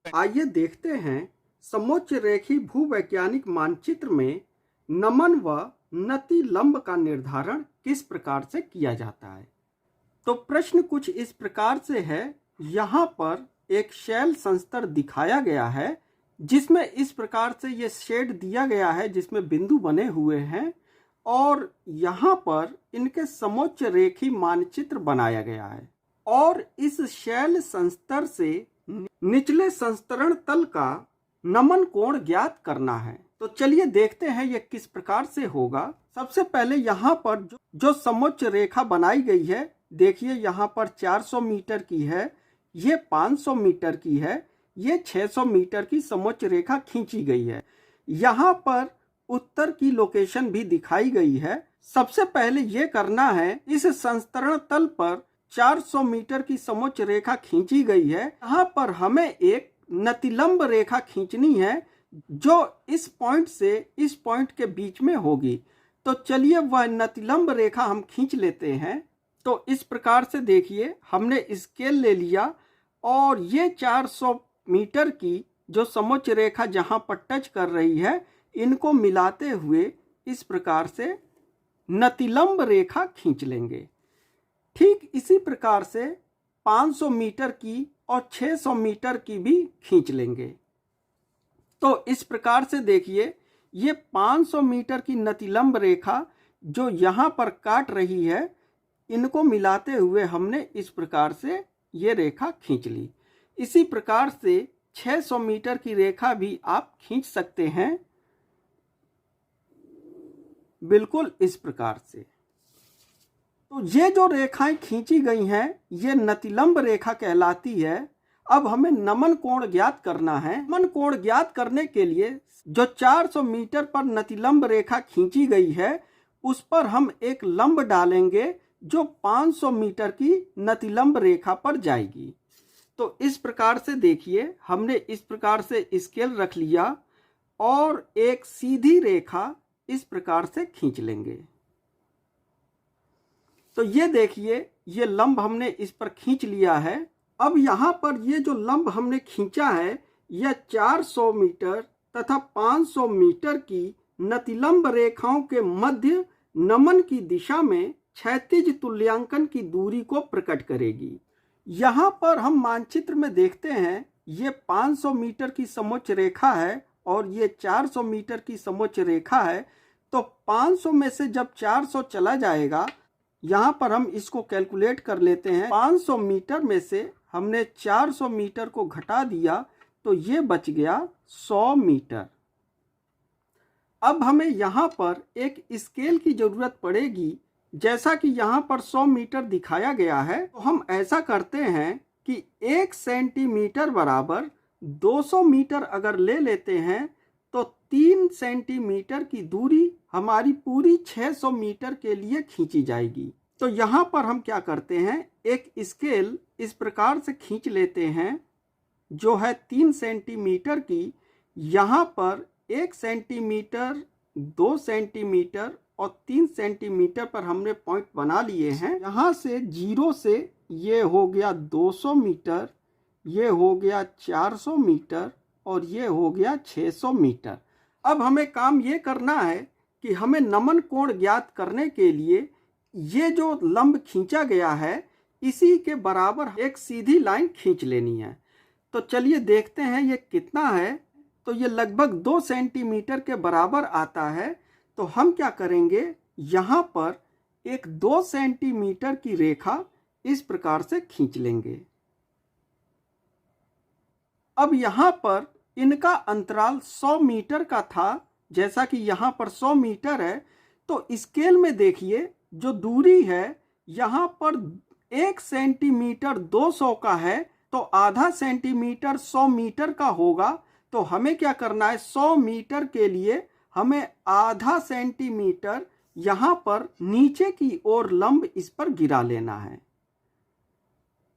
आइए देखते हैं समोच्च रेखी भूवैज्ञानिक मानचित्र में नमन व नति लंब का निर्धारण किस प्रकार से किया जाता है। तो प्रश्न कुछ इस प्रकार से है। यहाँ पर एक शैल संस्तर दिखाया गया है जिसमें इस प्रकार से ये शेड दिया गया है जिसमें बिंदु बने हुए हैं और यहाँ पर इनके समोच्च रेखी मानचित्र बनाया गया है और इस शैल संस्तर से निचले संस्तरण तल का नमन कोण ज्ञात करना है। तो चलिए देखते हैं ये किस प्रकार से होगा। सबसे पहले यहाँ पर जो समोच्च रेखा बनाई गई है, देखिए यहाँ पर 400 मीटर की है, ये 500 मीटर की है, ये 600 मीटर की समोच्च रेखा खींची गई है। यहाँ पर उत्तर की लोकेशन भी दिखाई गई है। सबसे पहले ये करना है, इस संस्तरण तल पर 400 मीटर की समोच्च रेखा खींची गई है। यहाँ पर हमें एक नतिलंब रेखा खींचनी है जो इस पॉइंट से इस पॉइंट के बीच में होगी। तो चलिए वह नतिलंब रेखा हम खींच लेते हैं। तो इस प्रकार से देखिए हमने स्केल ले लिया और ये 400 मीटर की जो समोच्च रेखा जहाँ पर टच कर रही है, इनको मिलाते हुए इस प्रकार से नतिलंब रेखा खींच लेंगे। ठीक इसी प्रकार से 500 मीटर की और 600 मीटर की भी खींच लेंगे। तो इस प्रकार से देखिए ये 500 मीटर की नतिलंब रेखा जो यहाँ पर काट रही है, इनको मिलाते हुए हमने इस प्रकार से ये रेखा खींच ली। इसी प्रकार से 600 मीटर की रेखा भी आप खींच सकते हैं, बिल्कुल इस प्रकार से। तो ये जो रेखाएं खींची गई हैं, ये नतिलंब रेखा कहलाती है। अब हमें नमन कोण ज्ञात करना है। नमन कोण ज्ञात करने के लिए जो 400 मीटर पर नतिलंब रेखा खींची गई है, उस पर हम एक लंब डालेंगे जो 500 मीटर की नतिलंब रेखा पर जाएगी। तो इस प्रकार से देखिए हमने इस प्रकार से स्केल रख लिया और एक सीधी रेखा इस प्रकार से खींच लेंगे। तो ये देखिए ये लंब हमने इस पर खींच लिया है। अब यहाँ पर ये जो लंब हमने खींचा है, यह 400 मीटर तथा 500 मीटर की नतिलंब रेखाओं के मध्य नमन की दिशा में क्षैतिज तुल्यांकन की दूरी को प्रकट करेगी। यहाँ पर हम मानचित्र में देखते हैं ये 500 मीटर की समोच्च रेखा है और ये 400 मीटर की समोच्च रेखा है। तो 500 में से जब 400 चला जाएगा, यहाँ पर हम इसको कैलकुलेट कर लेते हैं। 500 मीटर में से हमने 400 मीटर को घटा दिया तो ये बच गया 100 मीटर। अब हमें यहाँ पर एक स्केल की जरूरत पड़ेगी। जैसा कि यहाँ पर 100 मीटर दिखाया गया है, तो हम ऐसा करते हैं कि 1 सेंटीमीटर बराबर 200 मीटर अगर ले लेते हैं तो 3 सेंटीमीटर की दूरी हमारी पूरी 600 मीटर के लिए खींची जाएगी। तो यहाँ पर हम क्या करते हैं, एक स्केल इस प्रकार से खींच लेते हैं जो है 3 सेंटीमीटर की। यहाँ पर 1 सेंटीमीटर, 2 सेंटीमीटर और 3 सेंटीमीटर पर हमने पॉइंट बना लिए हैं। यहाँ से 0 से ये हो गया 200 मीटर, ये हो गया 400 मीटर और ये हो गया 600 मीटर। अब हमें काम ये करना है कि हमें नमन कोण ज्ञात करने के लिए ये जो लंब खींचा गया है, इसी के बराबर एक सीधी लाइन खींच लेनी है। तो चलिए देखते हैं ये कितना है। तो ये लगभग 2 सेंटीमीटर के बराबर आता है। तो हम क्या करेंगे, यहाँ पर एक 2 सेंटीमीटर की रेखा इस प्रकार से खींच लेंगे। अब यहाँ पर इनका अंतराल 100 मीटर का था। जैसा कि यहाँ पर 100 मीटर है, तो स्केल में देखिए जो दूरी है, यहाँ पर 1 सेंटीमीटर 200 का है, तो आधा सेंटीमीटर 100 मीटर का होगा। तो हमें क्या करना है, 100 मीटर के लिए हमें आधा सेंटीमीटर यहाँ पर नीचे की ओर लंब इस पर गिरा लेना है।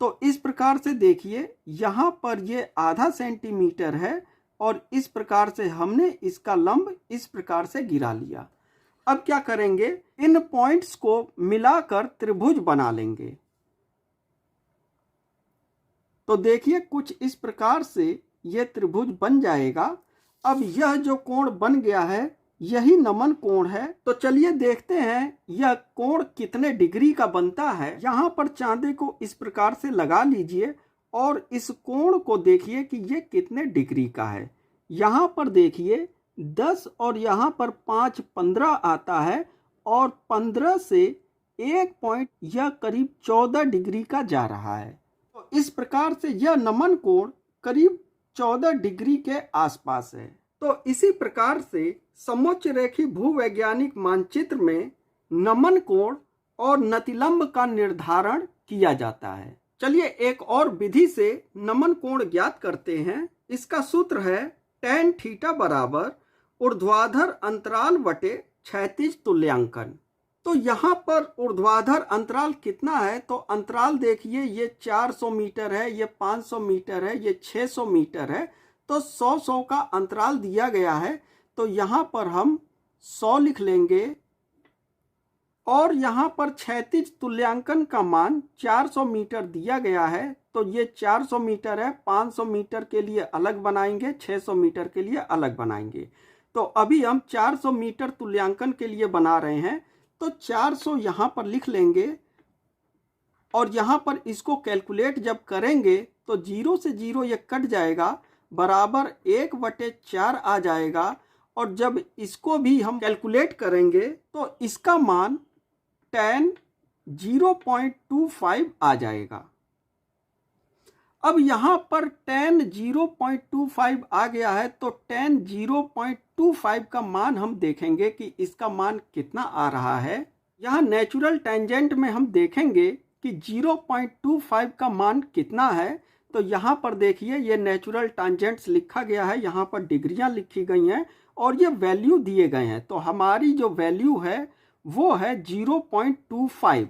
तो इस प्रकार से देखिए यहाँ पर ये आधा सेंटीमीटर है और इस प्रकार से हमने इसका लंब इस प्रकार से गिरा लिया। अब क्या करेंगे, इन पॉइंट्स को मिलाकर त्रिभुज बना लेंगे। तो देखिए कुछ इस प्रकार से ये त्रिभुज बन जाएगा। अब यह जो कोण बन गया है यही नमन कोण है। तो चलिए देखते हैं यह कोण कितने डिग्री का बनता है। यहाँ पर चांदे को इस प्रकार से लगा लीजिए और इस कोण को देखिए कि ये कितने डिग्री का है। यहाँ पर देखिए 10 और यहाँ पर 5 15 आता है और 15 से 1 पॉइंट यह करीब 14 डिग्री का जा रहा है। तो इस प्रकार से यह नमन कोण करीब 14 डिग्री के आसपास है। तो इसी प्रकार से समोच्च रेखी भूवैज्ञानिक मानचित्र में नमन कोण और नतिलंब का निर्धारण किया जाता है। चलिए एक और विधि से नमन कोण ज्ञात करते हैं। इसका सूत्र है tan थीटा बराबर ऊर्ध्वाधर अंतराल बटे क्षैतिज तुल्यांकन। तो यहाँ पर ऊर्ध्वाधर अंतराल कितना है, तो अंतराल देखिए ये 400 मीटर है, ये 500 मीटर है, ये 600 मीटर है। तो 100 का अंतराल दिया गया है, तो यहाँ पर हम 100 लिख लेंगे और यहाँ पर क्षैतिज तुल्यांकन का मान 400 मीटर दिया गया है। तो ये 400 मीटर है, 500 मीटर के लिए अलग बनाएंगे, 600 मीटर के लिए अलग बनाएंगे। तो अभी हम 400 मीटर तुल्यांकन के लिए बना रहे हैं, तो 400 यहाँ पर लिख लेंगे और यहाँ पर इसको कैलकुलेट जब करेंगे तो 0 से 0 ये कट जाएगा, बराबर 1/4 आ जाएगा। और जब इसको भी हम कैलकुलेट करेंगे तो इसका मान tan 0.25 आ जाएगा। अब यहाँ पर tan 0.25 आ गया है, तो tan 0.25 का मान हम देखेंगे कि इसका मान कितना आ रहा है। यहाँ नेचुरल टेंजेंट में हम देखेंगे कि 0.25 का मान कितना है। तो यहाँ पर देखिए ये नेचुरल टेंजेंट्स लिखा गया है, यहाँ पर डिग्रियाँ लिखी गई हैं और ये वैल्यू दिए गए हैं। तो हमारी जो वैल्यू है वो है 0.25।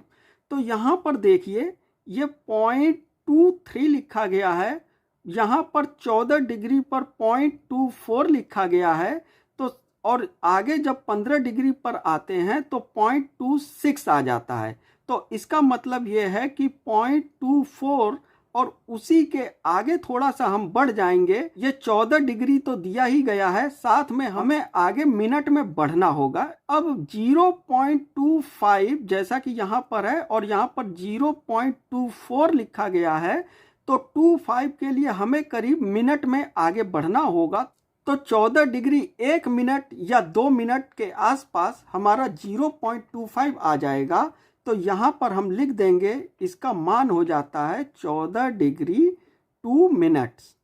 तो यहाँ पर देखिए ये 0.23 लिखा गया है, यहाँ पर 14 डिग्री पर 0.24 लिखा गया है। तो और आगे जब 15 डिग्री पर आते हैं तो 0.26 आ जाता है। तो इसका मतलब ये है कि 0.24 और उसी के आगे थोड़ा सा हम बढ़ जाएंगे। ये 14 डिग्री तो दिया ही गया है, साथ में हमें आगे मिनट में बढ़ना होगा। अब 0.25 जैसा कि यहाँ पर है और यहाँ पर 0.24 लिखा गया है, तो 25 के लिए हमें करीब मिनट में आगे बढ़ना होगा। तो 14 डिग्री 1 मिनट या 2 मिनट के आसपास हमारा 0.25 आ जाएगा। तो यहाँ पर हम लिख देंगे, इसका मान हो जाता है 14 डिग्री 2 मिनट्स।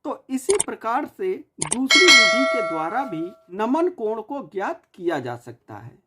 तो इसी प्रकार से दूसरी विधि के द्वारा भी नमन कोण को ज्ञात किया जा सकता है।